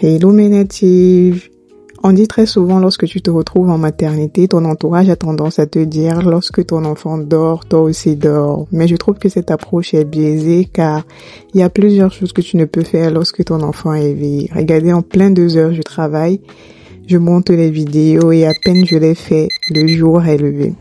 Hello mes natives! On dit très souvent lorsque tu te retrouves en maternité, ton entourage a tendance à te dire lorsque ton enfant dort, toi aussi dors. Mais je trouve que cette approche est biaisée car il y a plusieurs choses que tu ne peux faire lorsque ton enfant est éveillé. Regardez, en plein 2 heures, je travaille, je monte les vidéos et à peine je les fais, le jour est levé.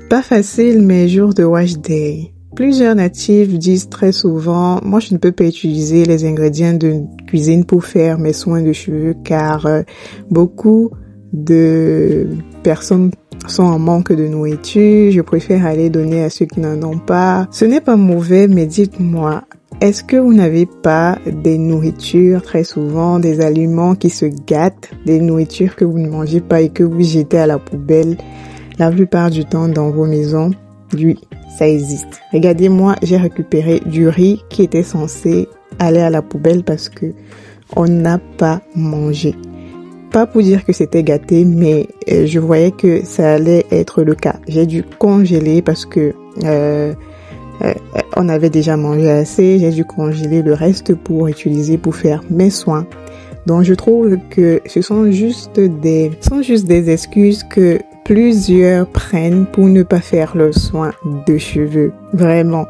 Pas facile, mais jour de wash day. Plusieurs natifs disent très souvent, moi je ne peux pas utiliser les ingrédients de cuisine pour faire mes soins de cheveux car beaucoup de personnes sont en manque de nourriture. Je préfère aller donner à ceux qui n'en ont pas. Ce n'est pas mauvais, mais dites-moi, est-ce que vous n'avez pas des nourritures très souvent, des aliments qui se gâtent, des nourritures que vous ne mangez pas et que vous jetez à la poubelle? La plupart du temps dans vos maisons, oui, ça existe. Regardez-moi, j'ai récupéré du riz qui était censé aller à la poubelle parce que on n'a pas mangé. Pas pour dire que c'était gâté, mais je voyais que ça allait être le cas. J'ai dû congeler parce que on avait déjà mangé assez. J'ai dû congeler le reste pour utiliser pour faire mes soins. Donc je trouve que ce sont juste des excuses que plusieurs prennent pour ne pas faire leurs soins de cheveux. Vraiment,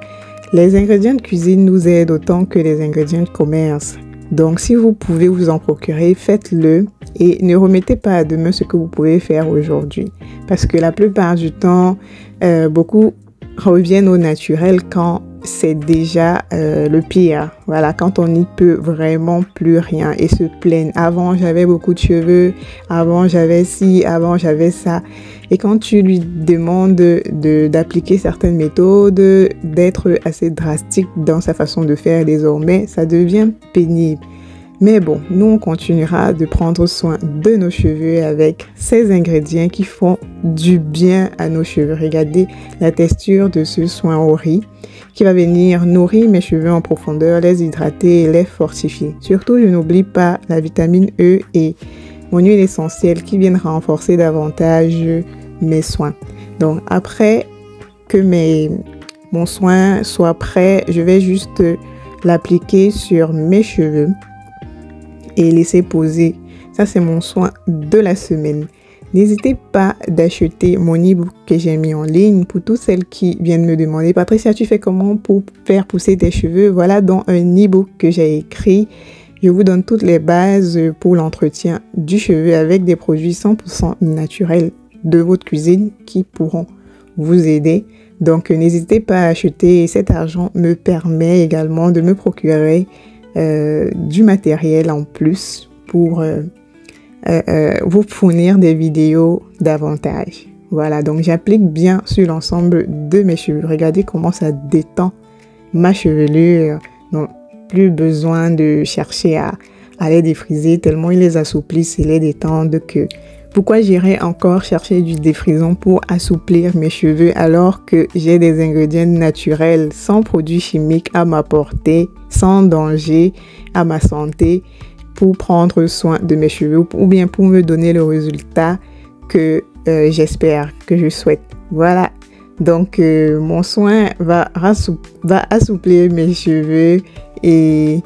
les ingrédients de cuisine nous aident autant que les ingrédients de commerce. Donc si vous pouvez vous en procurer, faites-le et ne remettez pas à demain ce que vous pouvez faire aujourd'hui. Parce que la plupart du temps, beaucoup reviennent au naturel quand c'est déjà le pire. Voilà, quand on n'y peut vraiment plus rien et se plaignent. Avant, j'avais beaucoup de cheveux. Avant, j'avais ci. Avant, j'avais ça. Et quand tu lui demandes d'appliquer certaines méthodes, d'être assez drastique dans sa façon de faire désormais, ça devient pénible. Mais bon, nous, on continuera de prendre soin de nos cheveux avec ces ingrédients qui font du bien à nos cheveux. Regardez la texture de ce soin au riz qui va venir nourrir mes cheveux en profondeur, les hydrater et les fortifier. Surtout, je n'oublie pas la vitamine E et mon huile essentielle qui viennent renforcer davantage mes soins. Donc, après que mon soin soit prêt, je vais juste l'appliquer sur mes cheveux et laisser poser. Ça, c'est mon soin de la semaine. N'hésitez pas d'acheter mon e-book que j'ai mis en ligne pour toutes celles qui viennent me demander « Patricia, tu fais comment pour faire pousser tes cheveux ?» Voilà, dans un e-book que j'ai écrit, je vous donne toutes les bases pour l'entretien du cheveu avec des produits 100% naturels de votre cuisine qui pourront vous aider. Donc, n'hésitez pas à acheter. Cet argent me permet également de me procurer du matériel en plus pour vous fournir des vidéos davantage. Voilà, donc j'applique bien sur l'ensemble de mes cheveux. Regardez comment ça détend ma chevelure. Donc, plus besoin de chercher à les défriser tellement ils les assouplissent et les détendent que... Pourquoi j'irais encore chercher du défrisant pour assouplir mes cheveux alors que j'ai des ingrédients naturels sans produits chimiques à ma portée, sans danger à ma santé pour prendre soin de mes cheveux ou bien pour me donner le résultat que j'espère, que je souhaite. Voilà, donc mon soin va assouplir mes cheveux et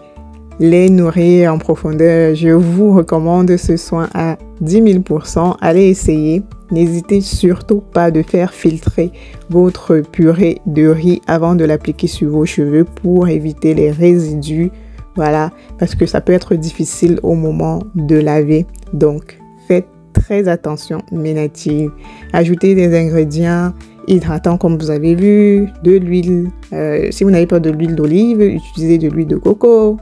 les nourrir en profondeur. Je vous recommande ce soin à 10 000%. Allez essayer. N'hésitez surtout pas de faire filtrer votre purée de riz avant de l'appliquer sur vos cheveux pour éviter les résidus. Voilà, parce que ça peut être difficile au moment de laver. Donc, faites très attention, mes natives. Ajoutez des ingrédients hydratants comme vous avez vu, de l'huile. Si vous n'avez pas de l'huile d'olive, utilisez de l'huile de coco.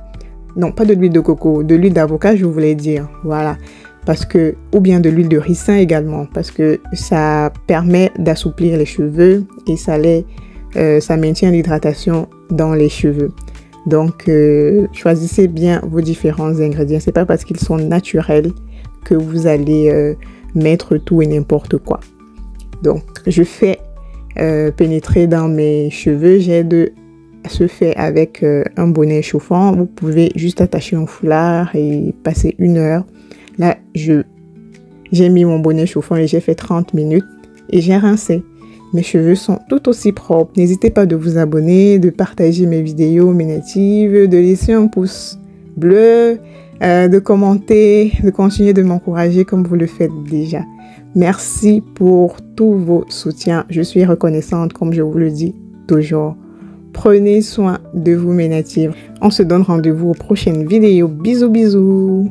Non, pas de l'huile de coco, de l'huile d'avocat, je voulais dire. Voilà. Parce que, ou bien de l'huile de ricin également, parce que ça permet d'assouplir les cheveux et ça maintient l'hydratation dans les cheveux. Donc, choisissez bien vos différents ingrédients. C'est pas parce qu'ils sont naturels que vous allez mettre tout et n'importe quoi. Donc, je fais pénétrer dans mes cheveux. J'ai de se fait avec un bonnet chauffant. Vous pouvez juste attacher un foulard et passer 1 heure. Là, j'ai mis mon bonnet chauffant et j'ai fait 30 minutes et j'ai rincé. Mes cheveux sont tout aussi propres. N'hésitez pas de vous abonner, de partager mes vidéos, mes natives, de laisser un pouce bleu, de commenter, de continuer de m'encourager comme vous le faites déjà. Merci pour tous vos soutiens. Je suis reconnaissante, comme je vous le dis toujours. Prenez soin de vous, mes natives. On se donne rendez-vous aux prochaines vidéos. Bisous, bisous.